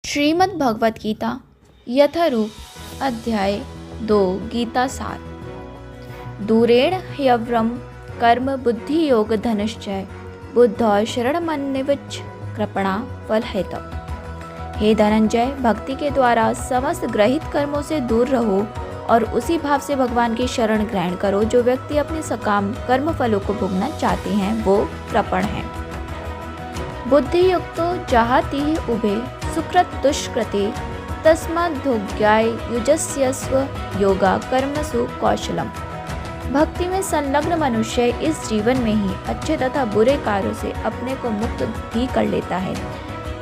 श्रीमद् भगवत गीता यथारूप अध्याय 2 गीता सार। दूरेण ह्यव्रम कर्म बुद्धि योग धनुश्चय बुद्धौ शरणमन्निविच कृपणा फलहेतु। हे धनंजय, भक्ति के द्वारा समस्त ग्रहित कर्मों से दूर रहो और उसी भाव से भगवान की शरण ग्रहण करो। जो व्यक्ति अपने सकाम कर्म फलों को भोगना चाहते हैं वो कृपण है। बुद्धि युक्तो जहाति उभे सुकृत दुष्कृते तस्माद्योग्याय युजस्यस्व योगा कर्मसु कौशलम। भक्ति में संलग्न मनुष्य इस जीवन में ही अच्छे तथा बुरे कार्यों से अपने को मुक्त भी कर लेता है।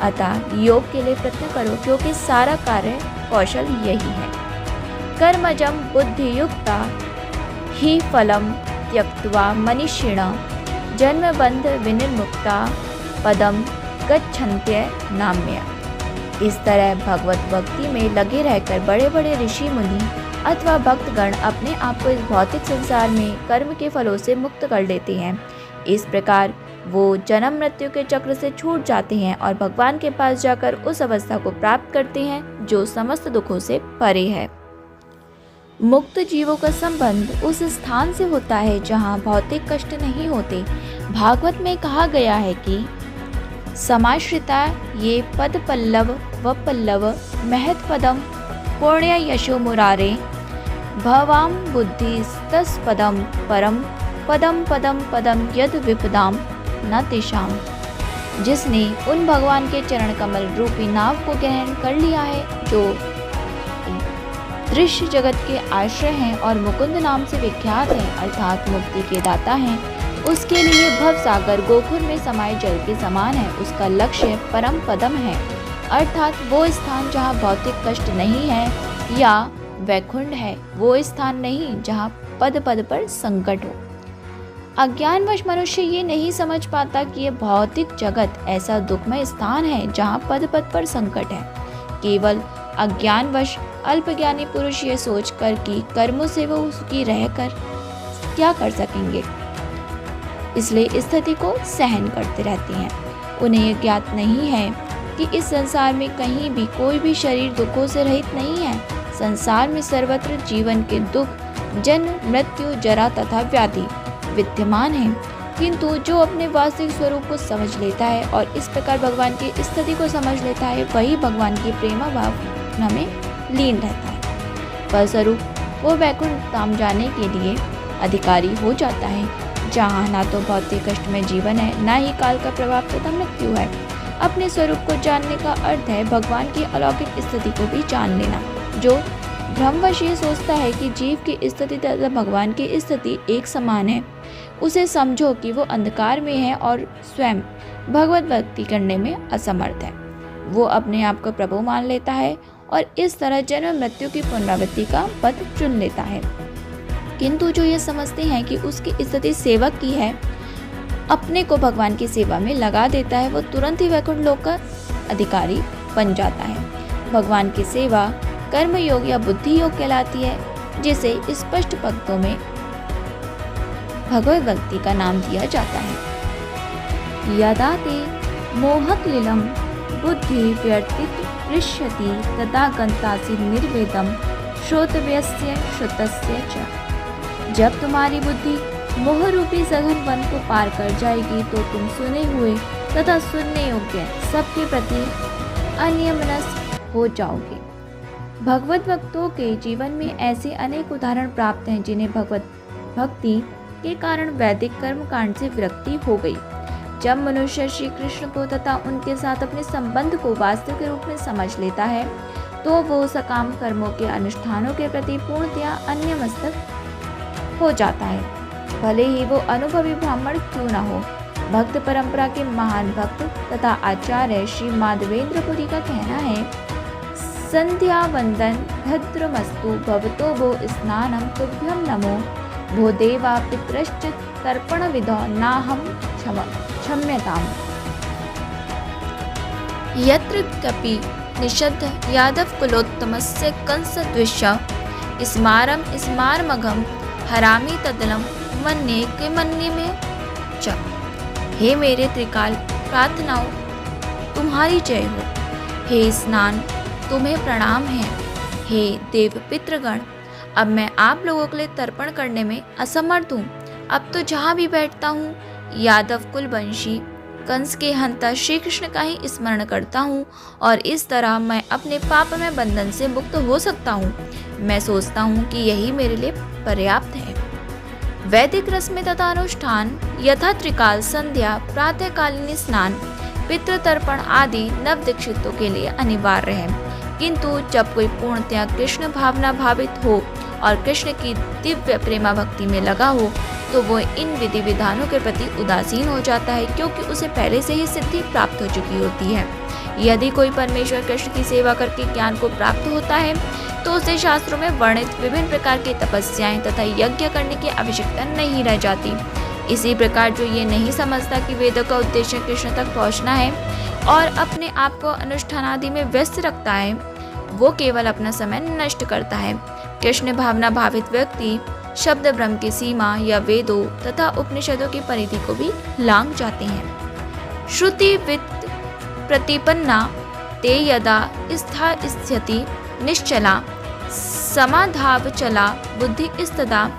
अतः योग के लिए प्रयत्न करो, क्योंकि सारा कार्य कौशल यही है। कर्मजम बुद्धियुक्ता ही फलम त्यक्त्वा मनीषिण जन्मबंध विनिर्मुक्ता पदम गच्छन्त्य नाम्य। इस तरह भगवत भक्ति में लगे रहकर बड़े बड़े ऋषि मुनि अथवा भक्तगण अपने आप को इस भौतिक संसार में कर्म के फलों से मुक्त कर लेते हैं। इस प्रकार वो जन्म मृत्यु के चक्र से छूट जाते हैं और भगवान के पास जाकर उस अवस्था को प्राप्त करते हैं जो समस्त दुखों से परे है। मुक्त जीवों का संबंध उस स्थान से होता है जहाँ भौतिक कष्ट नहीं होते। भागवत में कहा गया है कि समाश्रिता ये पद पल्लव व पल्लव महत पदम पुण्य यशो मुरारे भवाम बुद्धि तस पदम परम पदम पदम पदम यद विपदाम न तेषाम। जिसने उन भगवान के चरण कमल रूपी नाव को ग्रहण कर लिया है, जो दृश्य जगत के आश्रय हैं और मुकुंद नाम से विख्यात हैं, अर्थात मुक्ति के दाता हैं, उसके लिए भव सागर गोकुल में समाये जल के समान है। उसका लक्ष्य परम पदम है, अर्थात वो स्थान जहाँ भौतिक कष्ट नहीं है, या वैकुंठ है वो स्थान नहीं जहाँ पद पद पर संकट हो। अज्ञानवश मनुष्य ये नहीं समझ पाता कि ये भौतिक जगत ऐसा दुखमय स्थान है जहाँ पद पद पर संकट है। केवल अज्ञानवश अल्पज्ञानी पुरुष ये सोचकर कि कर्मों से वो उसकी रहकर क्या कर सकेंगे, इसलिए इस स्थिति को सहन करते रहते हैं। उन्हें ये ज्ञात नहीं है कि इस संसार में कहीं भी कोई भी शरीर दुखों से रहित नहीं है। संसार में सर्वत्र जीवन के दुख, जन्म मृत्यु जरा तथा व्याधि विद्यमान है, किंतु जो अपने वास्तविक स्वरूप को समझ लेता है और इस प्रकार भगवान की स्थिति को समझ लेता है, वही भगवान की प्रेम भावना में लीन रहता है। फलस्वरूप वो वैकुंठ धाम जाने के लिए अधिकारी हो जाता है, जहाँ ना तो भौतिक कष्ट में जीवन है, ना ही काल का प्रभाव तथा मृत्यु है। अपने स्वरूप को जानने का अर्थ है भगवान की अलौकिक स्थिति को भी जान लेना। जो भ्रमवश ये सोचता है कि जीव की स्थिति तथा भगवान की स्थिति एक समान है, उसे समझो कि वो अंधकार में है और स्वयं भगवत भक्ति करने में असमर्थ है। वो अपने आप को प्रभु मान लेता है और इस तरह जन्म मृत्यु की पुनरावृत्ति का पथ चुन लेता है। किंतु जो ये समझते हैं कि उसकी स्थिति सेवक की है, अपने को भगवान की सेवा में लगा देता है, वो तुरंत ही वैकुंठ लोक का अधिकारी बन जाता है। भगवान की सेवा कर्म योग या बुद्धि योग कहलाती है, जिसे स्पष्ट पंक्तों में भगवत भक्ति का नाम दिया जाता है। यदा ते मोहकलिलम बुद्धि व्यर्थित पृष्यति तदा गंतासि निर्वेदम श्रोतव्यस्य श्रुतस्य च। जब तुम्हारी बुद्धि मोह रूपी सघन वन को पार कर जाएगी, तो तुम सुने हुए तथा सुनने योग्य सबके प्रति अन्यमनस्क हो जाओगे। भगवत भक्तों के जीवन में ऐसे अनेक उदाहरण प्राप्त हैं, जिन्हें भगवत भक्ति के कारण वैदिक कर्म कांड से विरक्ति हो गई। जब मनुष्य श्री कृष्ण को तथा उनके साथ अपने संबंध को वास्तविक रूप में समझ लेता है, तो वो सकाम कर्मों के अनुष्ठानों के प्रति पूर्णतया अन्यमस्तक हो जाता है, भले ही वो अनुभवी ब्राह्मण क्यों न हो। भक्त परंपरा के महान भक्त तथा आचार्य श्री माधवेंद्रपुरी का कहना है, संध्या वंदन भद्रमस्तु भवतो भो स्नानम तुभ्यम नमो भो देवा पितरश्च तर्पण विधौ नाहम क्षम्यताम। यत्र कपि निषद्ध यादव कुलोत्तमस्य कंस द्विषा स्मारम स्मारमघम हरामी तदलम मन्ये के मन्ये में च। हे मेरे त्रिकाल प्रार्थनाओं, तुम्हारी जय हो। हे स्नान, तुम्हें प्रणाम है। हे देव पितृगण, अब मैं आप लोगों के लिए तर्पण करने में असमर्थ हूँ। अब तो जहाँ भी बैठता हूँ यादव कुलवंशी कंस के हंता श्री कृष्ण का ही स्मरण करता हूँ और इस तरह मैं अपने पाप में बंधन से मुक्त हो सकता हूँ। मैं सोचता हूँ कि यही मेरे लिए पर्याप्त है। वैदिक रस्में तथा अनुष्ठान यथा त्रिकाल संध्या, प्रातःकालीन स्नान, पितृतर्पण आदि नव दीक्षितों के लिए अनिवार्य है। किंतु जब कोई पूर्णतया कृष्ण भावना भावित हो और कृष्ण की दिव्य प्रेमा भक्ति में लगा हो तो वो इन विधि विधानों के प्रति उदासीन हो जाता है, क्योंकि उसे पहले से ही सिद्धि प्राप्त हो चुकी होती है। यदि कोई परमेश्वर कृष्ण की सेवा करके ज्ञान को प्राप्त होता है तो उसे शास्त्रों में वर्णित विभिन्न प्रकार की तपस्याएं तथा यज्ञ करने की आवश्यकता नहीं रह जाती। इसी प्रकार जो ये नहीं समझता कि वेदों का उद्देश्य कृष्ण तक पहुंचना है और अपने आप को अनुष्ठान आदि में व्यस्त रखता है, वो केवल अपना समय नष्ट करता है। कृष्ण भावना भावित व्यक्ति शब्द ब्रह्म की सीमा या वेदों तथा उपनिषदों की परिधि को भी लांघ जाते हैं। श्रुति वित्त प्रतिपन्ना ते यदा स्थास्यति निश्चला समाधाव चला बुद्धि स्तदा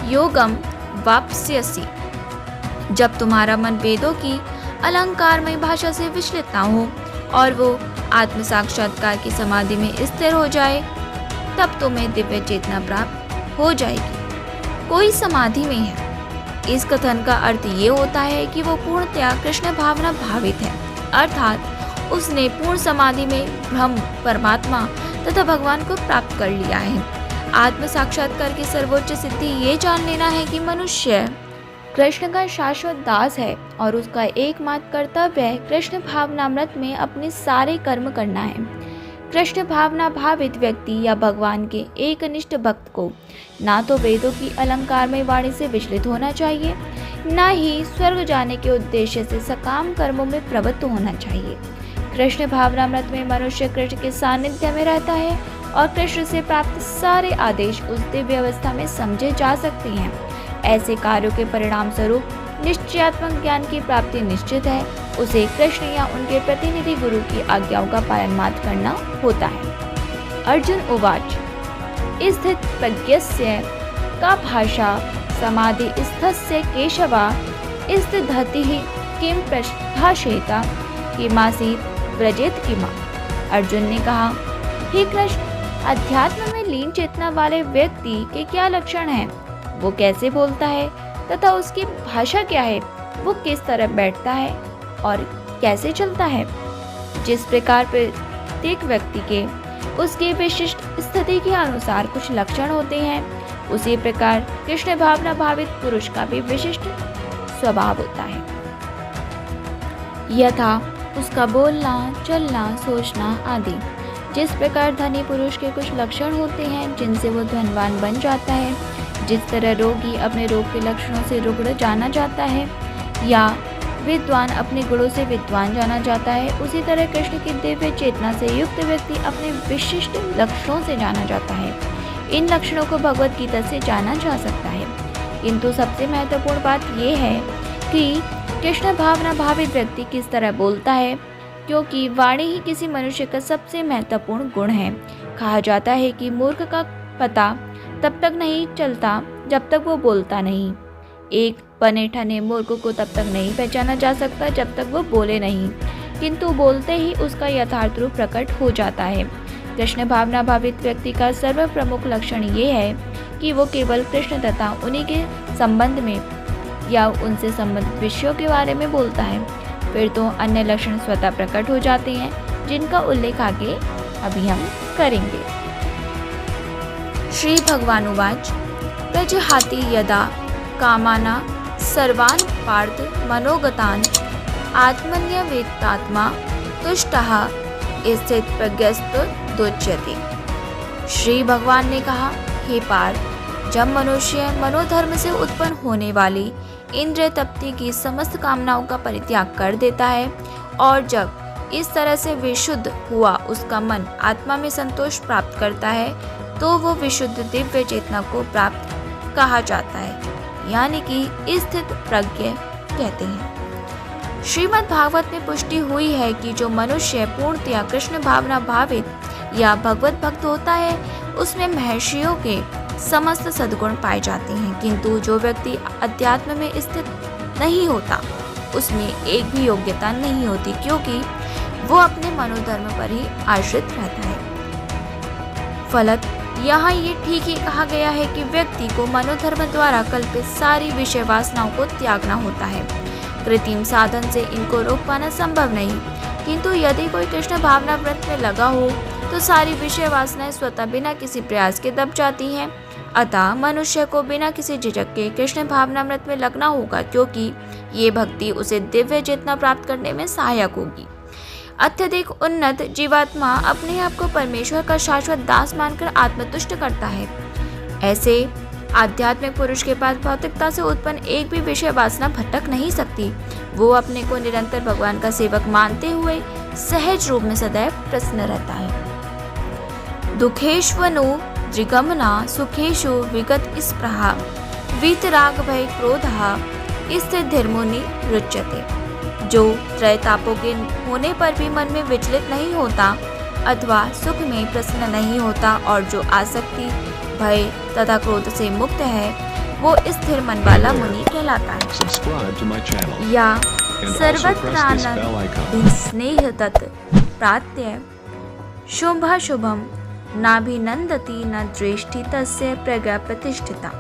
योगम वाप्स्यसि। जब तुम्हारा मन वेदों की अलंकारमय भाषा से विचलित न हो और वो आत्म साक्षात्कार की समाधि में स्थिर हो जाए तब तुम्हें दिव्य चेतना प्राप्त हो जाएगी। कोई समाधि में है, इस कथन का अर्थ ये होता है कि वो पूर्णतया कृष्ण भावना भावित है, अर्थात उसने पूर्ण समाधि में ब्रह्म, परमात्मा तथा भगवान को प्राप्त कर लिया है। आत्म साक्षात्कार की सर्वोच्च सिद्धि ये जान लेना है कि मनुष्य कृष्ण का शाश्वत दास है और उसका एकमात्र कर्तव्य कृष्ण भावनामृत में अपने सारे कर्म करना है। कृष्ण भावना भावित व्यक्ति या भगवान के एकनिष्ठ भक्त को ना तो वेदों की अलंकारमय वाणी से विचलित होना चाहिए, न ही स्वर्ग जाने के उद्देश्य से सकाम कर्मों में प्रवृत्त होना चाहिए। कृष्ण भावनामृत में मनुष्य कृष्ण के सानिध्य में रहता है और कृष्ण से प्राप्त सारे आदेश उस दिव्य अवस्था में समझे जा सकते हैं। ऐसे कार्यों के परिणाम स्वरूप निश्चयात्मक ज्ञान की प्राप्ति निश्चित है। उसे कृष्ण या उनके प्रतिनिधि गुरु की आज्ञाओं का पालन मात्र करना होता है। अर्जुन उवाच स्थित प्रज्ञस्य का भाषा समाधि स्थस्य केशवा स्थितधति किम प्रभाषेता किमासीत व्रजेत किमा। अर्जुन ने कहा, हे कृष्ण, अध्यात्म में लीन चेतना वाले व्यक्ति के क्या लक्षण हैं? वो कैसे बोलता है तथा उसकी भाषा क्या है? वो किस तरह बैठता है और कैसे चलता है? जिस प्रकार प्रत्येक व्यक्ति के उसके विशिष्ट स्थिति के अनुसार कुछ लक्षण होते हैं, उसी प्रकार कृष्ण भावना भावित पुरुष का भी विशिष्ट स्वभाव होता है। यथा उसका बोलना, चलना, सोचना आदि। जिस प्रकार धनी पुरुष के कुछ लक्षण होते हैं जिनसे वो धनवान बन जाता है, जिस तरह रोगी अपने रोग के लक्षणों से रुग्ण जाना जाता है या विद्वान अपने गुणों से विद्वान जाना जाता है, उसी तरह कृष्ण की दिव्य चेतना से युक्त व्यक्ति अपने विशिष्ट लक्षणों से जाना जाता है। इन लक्षणों को भगवत गीता से जाना जा सकता है, किंतु सबसे महत्वपूर्ण बात यह है कि कृष्ण भावना भावित व्यक्ति किस तरह बोलता है, क्योंकि वाणी ही किसी मनुष्य का सबसे महत्वपूर्ण गुण है। कहा जाता है कि मूर्ख का पता तब तक नहीं चलता जब तक वो बोलता नहीं। एक बने ठने मूर्ख को तब तक नहीं पहचाना जा सकता जब तक वो बोले नहीं, किंतु बोलते ही उसका यथार्थ रूप प्रकट हो जाता है। कृष्ण भावना भावित व्यक्ति का सर्व प्रमुख लक्षण ये है कि वो केवल कृष्ण तथा उन्हीं के संबंध में या उनसे संबंधित विषयों के बारे में बोलता है। फिर तो अन्य लक्षण स्वतः प्रकट हो जाते हैं, जिनका उल्लेख आगे अभी हम करेंगे। श्री भगवानुवाच प्रजहाति यदा कामाना सर्वान् पार्थ मनोगतान् आत्मन्यवेत्तात्मा तुष्टः स्थित प्रज्ञस्तदुच्यते। श्री भगवान ने कहा, हे पार्थ, जब मनुष्य मनोधर्म से उत्पन्न होने वाली इंद्रिय तृप्ति की समस्त कामनाओं का परित्याग कर देता है और जब इस तरह से विशुद्ध हुआ उसका मन आत्मा में संतोष प्राप्त करता है तो वो विशुद्ध दिव्य चेतना को प्राप्त कहा जाता है, यानी कि स्थित प्रज्ञ कहते हैं। श्रीमद् भागवत में पुष्टि हुई है कि जो मनुष्य पूर्णतया कृष्ण भावना भावित या भगवत भक्त होता है उसमें महर्षियों के समस्त सद्गुण पाए जाते हैं, किंतु जो व्यक्ति अध्यात्म में स्थित नहीं होता उसमें एक भी योग्यता नहीं होती, क्योंकि वो अपने मनोधर्म पर ही आश्रित रहता है। फलत यहाँ ये ठीक ही कहा गया है कि व्यक्ति को मनोधर्म द्वारा कल्पित सारी विषय वासनाओं को त्यागना होता है। कृत्रिम साधन से इनको रोक पाना संभव नहीं, किंतु यदि कोई कृष्ण भावना व्रत में लगा हो तो सारी विषय वासनाएं स्वतः बिना किसी प्रयास के दब जाती हैं। अतः मनुष्य को बिना किसी झिझक के कृष्ण भावना व्रत में लगना होगा, क्योंकि ये भक्ति उसे दिव्य चेतना प्राप्त करने में सहायक होगी। अत्यधिक उन्नत जीवात्मा अपने आप को परमेश्वर का शाश्वत दास मानकर आत्मतुष्ट करता है। ऐसे आध्यात्मिक पुरुष के पास भौतिकता से उत्पन्न एक भी विषय वासना भटक नहीं सकती। वो अपने को निरंतर भगवान का सेवक मानते हुए सहज रूप में सदैव प्रसन्न रहता है। दुखेष्वनु दृगमना सुखेषु विगत स्पृहा वीतराग भय क्रोधा स्थितिर्मुनि रुच्यते। जो त्रयतापों के होने पर भी मन में विचलित नहीं होता अथवा सुख में प्रसन्न नहीं होता और जो आसक्ति भय तथा क्रोध से मुक्त है वो स्थिर मन वाला मुनि कहलाता है। या सर्वत्रानंद स्नेह तत् प्रात्य शुभाशुभम नाभिनंदति न दृष्टि तस्य प्रज्ञा प्रतिष्ठिता।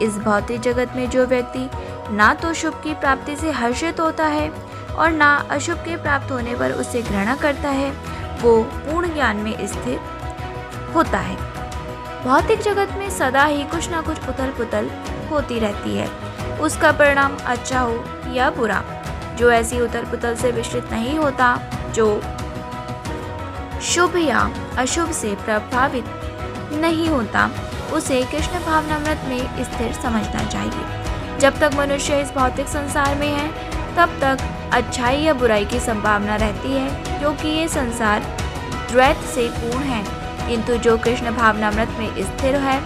इस भौतिक जगत में जो व्यक्ति ना तो शुभ की प्राप्ति से हर्षित होता है और ना अशुभ के प्राप्त होने पर उसे घृणा करता है, वो पूर्ण ज्ञान में स्थिर होता है। भौतिक जगत में सदा ही कुछ ना कुछ उथल पुथल होती रहती है, उसका परिणाम अच्छा हो या बुरा। जो ऐसी उथल पुथल से विचलित नहीं होता, जो शुभ या अशुभ से प्रभावित नहीं होता, उसे कृष्ण भावनामृत में स्थिर समझना चाहिए। जब तक मनुष्य इस भौतिक संसार में है तब तक अच्छाई या बुराई की संभावना रहती है, क्योंकि ये संसार द्वैत से पूर्ण है। किंतु जो कृष्ण भावनामृत में स्थिर है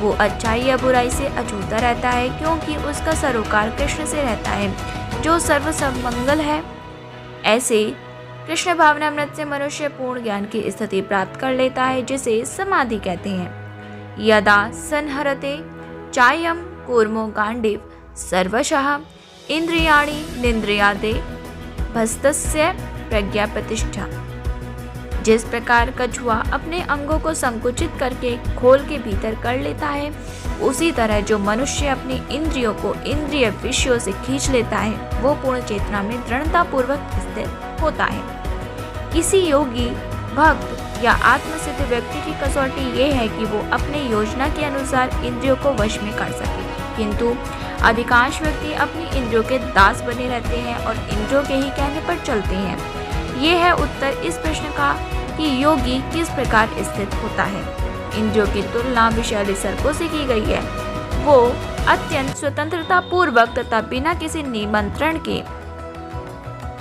वो अच्छाई या बुराई से अछूता रहता है, क्योंकि उसका सरोकार कृष्ण से रहता है जो सर्वसमंगल है। ऐसे कृष्ण भावनामृत से मनुष्य पूर्ण ज्ञान की स्थिति प्राप्त कर लेता है, जिसे समाधि कहते हैं। यदा संहरते चायम कूर्मो गांडीव सर्वशः इंद्रियाणि निंद्रियादे भस्तस्य प्रज्ञा प्रतिष्ठा। जिस प्रकार कछुआ अपने अंगों को संकुचित करके खोल के भीतर कर लेता है, उसी तरह जो मनुष्य अपनी इंद्रियों को इंद्रिय विषयों से खींच लेता है वो पूर्ण चेतना में दृढ़ता पूर्वक स्थित होता है। किसी योगी भक्त या आत्मसिद्ध व्यक्ति की कसौटी ये है कि वो अपने योजना के अनुसार इंद्रियों को वश में कर सके, किंतु अधिकांश व्यक्ति अपनी इंद्रियों के दास बने रहते हैं और इंद्रियों के ही कहने पर चलते हैं। ये है उत्तर इस प्रश्न का कि योगी किस प्रकार स्थित होता है। इंद्रियों की तुलना विषैले सर्पों से की गई है। वो अत्यंत स्वतंत्रता पूर्वक तथा बिना किसी निमंत्रण के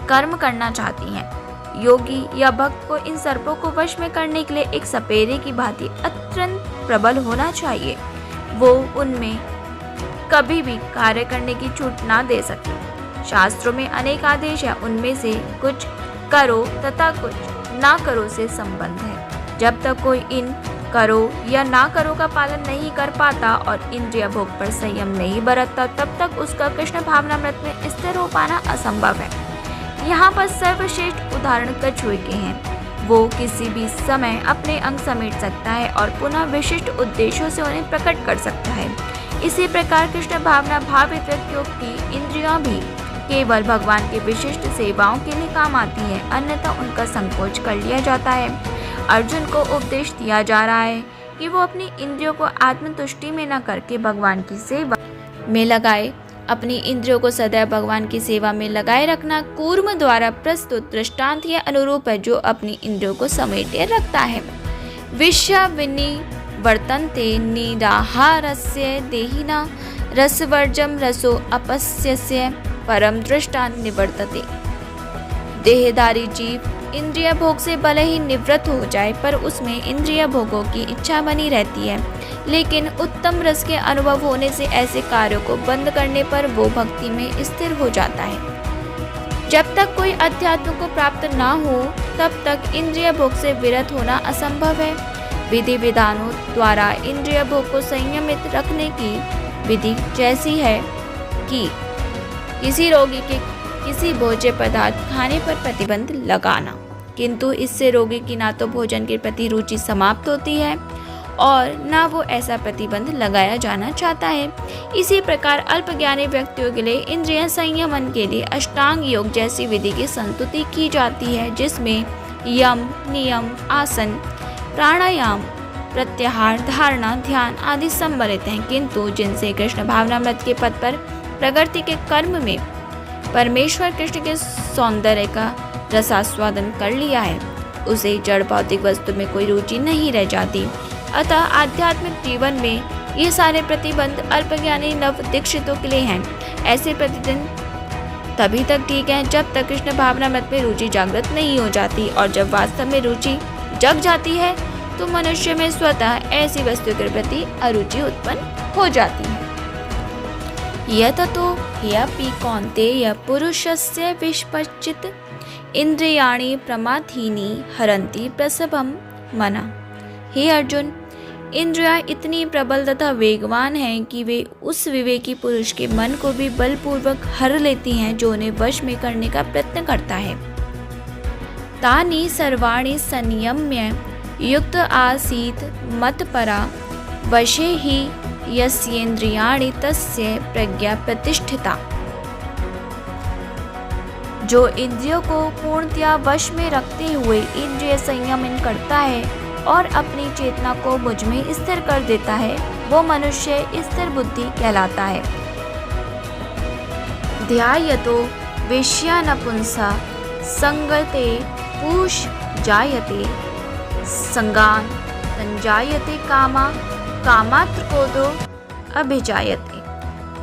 कर्म करना चाहती हैं। योगी या भक्त को इन सर्पों को वश में करने के लिए एक सपेरे की भांति अत्यंत प्रबल होना चाहिए। वो उनमें कभी भी कार्य करने की छूट ना दे सके। शास्त्रों में अनेक आदेश है, उनमें से कुछ करो तथा कुछ ना करो से संबंध है। जब तक कोई इन करो या ना करो का पालन नहीं कर पाता और इंद्रिय भोग पर संयम नहीं बरतता, तब तक उसका कृष्ण भावनामृत में स्थिर हो पाना असंभव है। यहाँ पर सर्वश्रेष्ठ उदाहरण कछुए के हैं। वो किसी भी समय अपने अंग समेट सकता है और पुनः विशिष्ट उद्देश्यों से उन्हें प्रकट कर सकता है। इसी प्रकार कृष्ण भावना भावित व्यक्तियों की इंद्रियां भी केवल भगवान की विशिष्ट सेवाओं के लिए काम आती हैं, अन्यथा उनका संकोच कर लिया जाता है। अर्जुन को उपदेश दिया जा रहा है कि वो अपनी इंद्रियों को आत्मतुष्टि में न करके भगवान की सेवा में लगाए। अपनी इंद्रियों को सदैव भगवान की सेवा में लगाए रखना कूर्म द्वारा प्रस्तुत दृष्टांत के अनुरूप है, जो अपनी इंद्रियों को समेटे रखता है। विश्वविनी वर्तन्ते निराहारस्य देहिना रसवर्जम रसो अपस्यस्य परम दृष्टा निवर्तते। देहधारी जीव इंद्रिय भोग से भले ही निवृत्त हो जाए, पर उसमें इंद्रिय भोगों की इच्छा बनी रहती है। लेकिन उत्तम रस के अनुभव होने से ऐसे कार्यों को बंद करने पर वो भक्ति में स्थिर हो जाता है। जब तक कोई अध्यात्म को प्राप्त ना हो तब तक इंद्रिय भोग से विरत होना असंभव है। विधि विधानों द्वारा इंद्रिय भोग को संयमित रखने की विधि जैसी है कि किसी रोगी के किसी भोज्य पदार्थ खाने पर प्रतिबंध लगाना, किंतु इससे रोगी की ना तो भोजन के प्रति रुचि समाप्त होती है और ना वो ऐसा प्रतिबंध लगाया जाना चाहता है। इसी प्रकार अल्पज्ञानी व्यक्तियों के लिए इंद्रिय संयमन के लिए अष्टांग योग जैसी विधि की संस्तुति की जाती है, जिसमें यम, नियम, आसन, प्राणायाम, प्रत्याहार, धारणा, ध्यान आदि सम्मिलित हैं, किंतु जिनसे कृष्ण भावनामृत के पद पर प्रगति के कर्म में परमेश्वर कृष्ण के सौंदर्य का रसास्वादन कर लिया है, उसे जड़ भौतिक वस्तु में कोई रुचि नहीं रह जाती। अतः आध्यात्मिक जीवन में ये सारे प्रतिबंध अल्पज्ञानी नव दीक्षितों के लिए हैं। ऐसे प्रतिबंध तभी तक ठीक है जब तक कृष्ण भावनामृत में रुचि जागृत नहीं हो जाती, और जब वास्तव में रुचि जग जाती है तो मनुष्य में स्वतः ऐसी वस्तु के प्रति अरुचि उत्पन्न हो जाती है। यततो ह्यपि कौन्तेय पुरुषस्य विश्वचित् इंद्रियाणि प्रमाथीनि हरन्ति प्रसभम मना। हे अर्जुन, इंद्रियां इतनी प्रबल तथा वेगवान हैं कि वे उस विवेकी पुरुष के मन को भी बलपूर्वक हर लेती हैं जो उन्हें वश में करने का प्रयत्न करता है। तानि सर्वाणि संयम्य युक्त आसीत् मत्परा वशे ही यस्येन्द्रियाणि तस्य प्रज्ञा प्रतिष्ठिता। जो इंद्रियों को पूर्णतया वश में रखते हुए इंद्रिय संयमन करता है और अपनी चेतना को मुझ में स्थिर कर देता है, वो मनुष्य स्थिर बुद्धि कहलाता है। ध्यायतो विषयानपुंसा संगते पूष जायते संगान संजायते कामा कामात्र क्रोधो अभिजायते।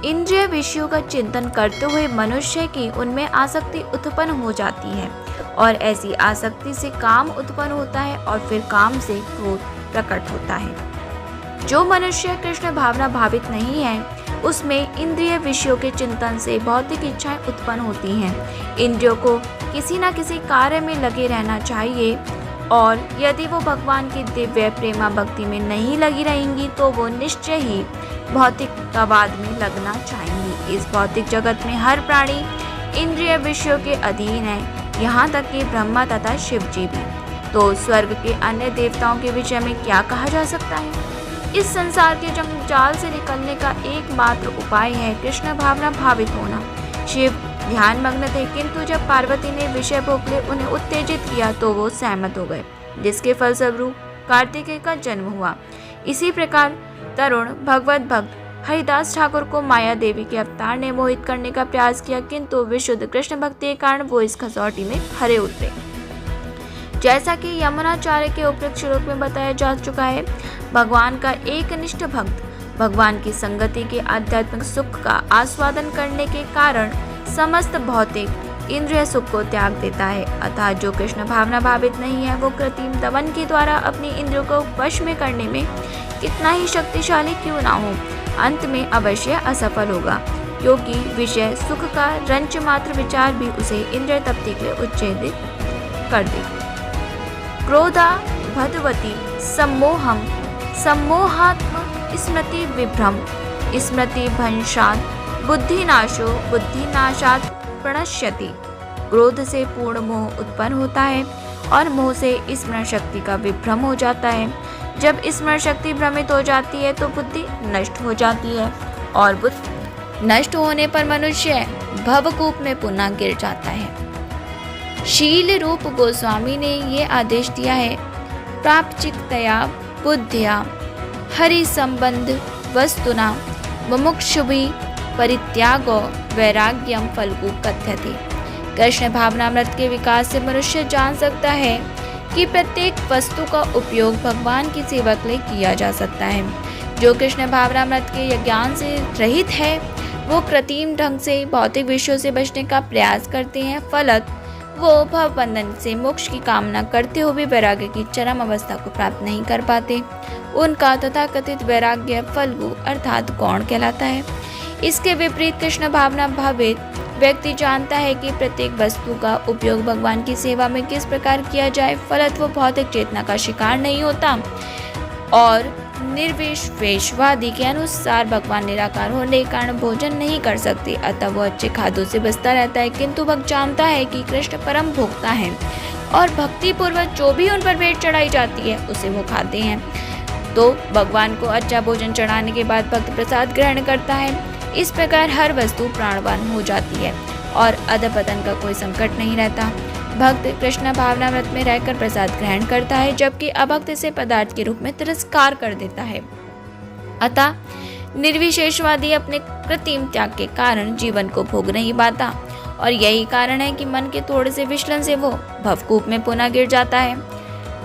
इंद्रिय विषयों का चिंतन करते हुए मनुष्य की उनमें आसक्ति उत्पन्न हो जाती है और ऐसी आसक्ति से काम उत्पन्न होता है और फिर काम से क्रोध प्रकट होता है। जो मनुष्य कृष्ण भावना भावित नहीं है उसमें इंद्रिय विषयों के चिंतन से भौतिक इच्छाएं उत्पन्न होती हैं। इंद्रियों को किसी न किसी कार्य में लगे रहना चाहिए और यदि वो भगवान की दिव्य प्रेमा भक्ति में नहीं लगी रहेंगी तो वो निश्चय ही भौतिकवाद में लगना चाहेंगी। इस भौतिक जगत में हर प्राणी इंद्रिय विषयों के अधीन है, यहाँ तक कि ब्रह्मा तथा शिव जी भी। तो स्वर्ग के अन्य देवताओं के विषय में क्या कहा जा सकता है? इस संसार के जंजाल से निकलने का एकमात्र उपाय है कृष्ण भावना भावित होना। शिव ध्यान मग्न थे, किंतु जब पार्वती ने विषय भोग ले उन्हें उत्तेजित किया तो वो सहमत हो गए, जिसके फलस्वरूप कार्तिकेय का जन्म हुआ। इसी प्रकार तरुण भगवत भक्त हरिदास ठाकुर को माया देवी के अवतार ने मोहित करने का प्रयास किया, किंतु विशुद्ध कृष्ण भक्ति के कारण वो इस कसौटी में खरे उतरे। जैसा कि यमुनाचार्य के उपयुक्त श्लोक में बताया जा चुका है, भगवान का एक निष्ठ भक्त भगवान की संगति के आध्यात्मिक सुख का आस्वादन करने के कारण समस्त भौतिक इंद्रिय सुख को त्याग देता है। अतः जो कृष्ण भावना भावित नहीं है वो कृत्रिम दमन के द्वारा अपनी इंद्रियों को वश में करने में कितना ही शक्तिशाली क्यों ना हो, अंत में अवश्य असफल होगा, क्योंकि विषय सुख का रंच मात्र विचार भी उसे इंद्रिय तृप्ति के लिए उच्छेदित कर दे। क्रोधा भदवती सम्मोहम सम्मोहात्म स्मृति विभ्रम स्मृति भंशात बुद्धिनाशो बुद्धिनाशात प्रणश्यति। क्रोध से पूर्ण मोह उत्पन्न होता है और मोह से स्मरण शक्ति का विभ्रम हो जाता है। जब स्मरण शक्ति भ्रमित हो जाती है तो बुद्धि नष्ट हो जाती है और बुद्धि नष्ट होने पर मनुष्य भवकूप में पुनः गिर जाता है। शील रूप गोस्वामी ने ये आदेश दिया है, प्रापचिकतया बुद्धिया हरि संबंध वस्तुना मुमुक्षुभि परित्यागो वैराग्यम फल्गु कथ्यते। कृष्ण भावनामृत के विकास से मनुष्य जान सकता है कि प्रत्येक वस्तु का उपयोग भगवान की सेवा के लिए किया जा सकता है। जो कृष्ण भावनामृत के ज्ञान से रहित है वो कृत्रिम ढंग से भौतिक विषयों से बचने का प्रयास करते हैं, फलत वो भवबंधन से मोक्ष की कामना करते हुए भी वैराग्य की चरम अवस्था को प्राप्त नहीं कर पाते। उनका तथाकथित वैराग्य फल्गु अर्थात गौण कहलाता है। इसके विपरीत कृष्ण भावना भावित व्यक्ति जानता है कि प्रत्येक वस्तु का उपयोग भगवान की सेवा में किस प्रकार किया जाए, फलत वो भौतिक चेतना का शिकार नहीं होता और निर्विशेषवादी के अनुसार भगवान निराकार होने के कारण भोजन नहीं कर सकते, अतः वो अच्छे खाद्यों से बचता रहता है। किंतु भक्त जानता है कि कृष्ण परम भोक्ता है और भक्ति पूर्वक जो भी उन पर भेंट चढ़ाई जाती है उसे वो खाते हैं। तो भगवान को अच्छा भोजन चढ़ाने के बाद भक्त प्रसाद ग्रहण करता है। इस प्रकार हर वस्तु प्राणवान हो जाती है और अधपतन का कोई संकट नहीं रहता। भक्त कृष्ण भावनामृत में रहकर प्रसाद ग्रहण करता है, जबकि अभक्त इसे पदार्थ के रूप में तिरस्कार कर देता है। अतः निर्विशेषवादी अपने कृत्रिम त्याग के कारण जीवन को भोग नहीं पाता और यही कारण है कि मन के थोड़े से विचलन से वो भवकूप में पुनः गिर जाता है।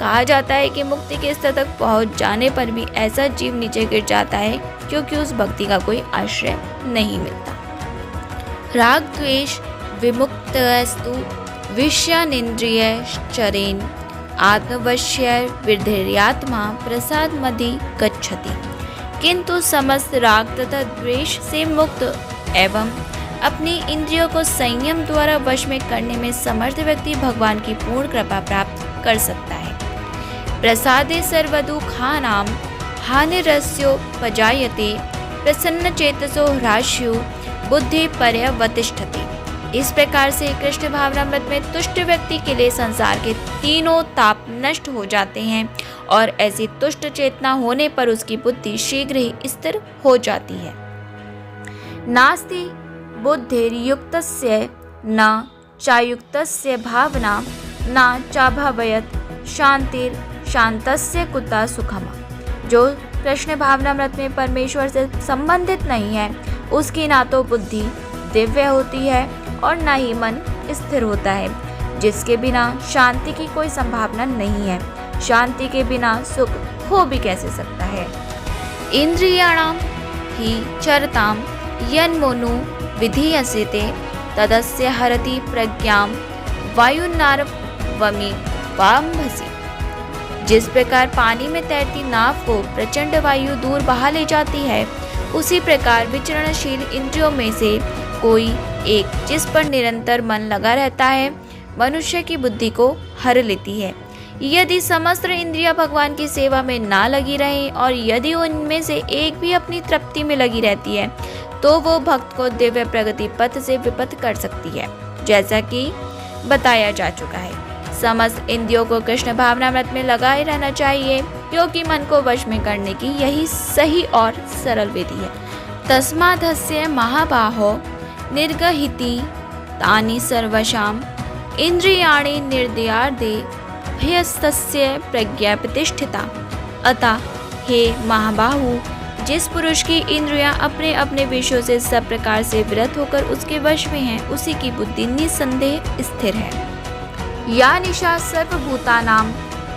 कहा जाता है कि मुक्ति के स्तर तक पहुंच जाने पर भी ऐसा जीव नीचे गिर जाता है क्योंकि उस भक्ति का कोई आश्रय नहीं मिलता। राग द्वेष विमुक्तस्तु विषयानिंद्रिय चरेन आत्मवश्य विधेर्यात्मा प्रसाद मदि गच्छति। किंतु समस्त राग तथा द्वेष से मुक्त एवं अपनी इंद्रियों को संयम द्वारा वश में करने में समर्थ व्यक्ति भगवान की पूर्ण कृपा प्राप्त कर सकता है। प्रसादे सर्वदुःखानां हानिरस्योपजायते प्रसन्नचेतसो ह्रास्यो बुद्धि पर्यवतिष्ठति। इस प्रकार से कृष्ण भावनामृत में तुष्ट व्यक्ति के लिए संसार के तीनों ताप नष्ट हो जाते हैं और ऐसी तुष्ट चेतना होने पर उसकी बुद्धि शीघ्र ही स्थिर हो जाती है। नास्ति बुद्धिर्युक्तस्य न चायुक्तस्य भावना न चाभावयत् शांतिर शांतस्य कुता सुखमा। जो कृष्ण भावनामृत में परमेश्वर से संबंधित नहीं है उसकी ना तो बुद्धि दिव्य होती है और न ही मन स्थिर होता है। जिसके बिना शांति की कोई संभावना नहीं है, शांति के बिना सुख हो भी कैसे सकता है। इंद्रियाणाम ही चरताम यन्मोनु विधीयसेते तदस्य हरति प्रज्ञां वायुनार्वमि वाम्भसि। जिस प्रकार पानी में तैरती नाव को प्रचंड वायु दूर बहा ले जाती है, उसी प्रकार विचरणशील इंद्रियों में से कोई एक जिस पर निरंतर मन लगा रहता है मनुष्य की बुद्धि को हर लेती है। यदि समस्त इंद्रियां भगवान की सेवा में ना लगी रहें और यदि उनमें से एक भी अपनी तृप्ति में लगी रहती है तो वो भक्त को दिव्य प्रगति पथ से विपथ कर सकती है, जैसा कि बताया जा चुका है। समस्त इंद्रियों को कृष्ण भावनामृत में लगाए रहना चाहिए क्योंकि मन को वश में करने की यही सही और सरल विधि है। तस्मादस्य महाबाहो निर्गहिति तानि सर्वशाम इंद्रियाणि निर्दयार्दे भयस्तस्य प्रज्ञा प्रतिष्ठिता। अतः हे महाबाहु, जिस पुरुष की इंद्रियां अपने अपने विषयों से सब प्रकार से विरत होकर उसके वश में हैं, उसी की बुद्धि निसंदेह स्थिर है। या निशा सर्वभूतानां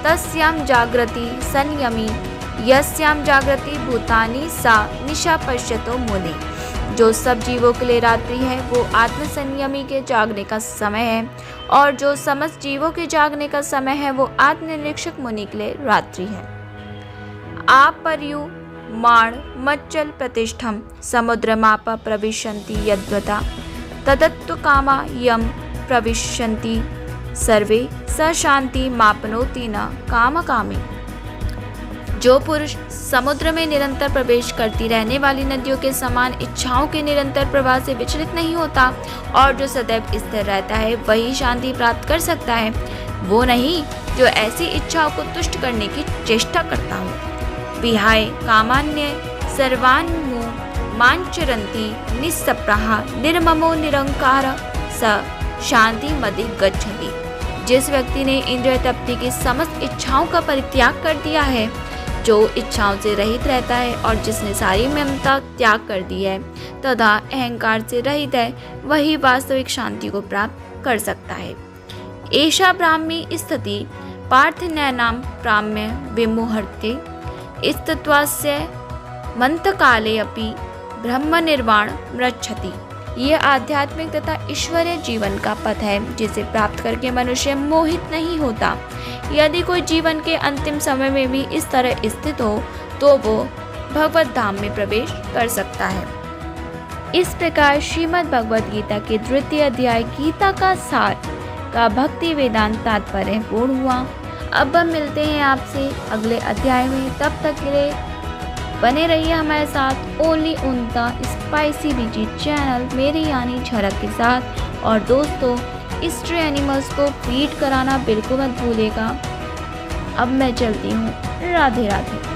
तस्यां जागृति संयमी यस्यां जागृति भूतानि सा निशा पश्यतो मुनि। जो सब जीवों के लिए रात्रि है वो आत्मसंयमी के जागने का समय है और जो समस्त जीवों के जागने का समय है वो आत्मनिरीक्षक मुनि के लिए रात्रि है। आप परयु माण मच्चल प्रतिष्ठम समुद्रमाप प्रविशन्ति यद्वता तदत्तु कामा यम प्रविशन्ति सर्वे स शांति मापनोति न काम कामी। जो पुरुष समुद्र में निरंतर प्रवेश करती रहने वाली नदियों के समान इच्छाओं के निरंतर प्रवाह से विचलित नहीं होता और जो सदैव स्थिर रहता है वही शांति प्राप्त कर सकता है, वो नहीं जो ऐसी इच्छाओं को तुष्ट करने की चेष्टा करता हो। विहाय कामान्य सर्वान्मो मांचरन्ति निस्सप्राहा निर्ममो निरंकार स शांति मदि गच्छति। जिस व्यक्ति ने इंद्रिय तृप्ति की समस्त इच्छाओं का परित्याग कर दिया है, जो इच्छाओं से रहित रहता है और जिसने सारी ममता त्याग कर दी है तथा अहंकार से रहित है, वही वास्तविक शांति को प्राप्त कर सकता है। एषा ब्राह्मी स्थिति पार्थनैनां प्राम्य विमुहर्ते स्थित्वास्य मंथकाले अपि ब्रह्म निर्वाण मृच्छति। यह आध्यात्मिक तथा ईश्वरीय जीवन का पथ है जिसे प्राप्त करके मनुष्य मोहित नहीं होता। यदि कोई जीवन के अंतिम समय में भी इस तरह स्थित हो तो वो भगवत धाम में प्रवेश कर सकता है। इस प्रकार श्रीमद् भगवद गीता के तृतीय अध्याय गीता का सार का भक्ति वेदांत तात्पर्य पूर्ण हुआ। अब हम मिलते हैं आपसे अगले अध्याय में, तब तक के लिए बने रहिए हमारे साथ only on the spicy BG channel मेरी यानी झलक के साथ। और दोस्तों, स्ट्रे एनिमल्स को फीड कराना बिल्कुल मत भूलिएगा। अब मैं चलती हूँ, राधे राधे।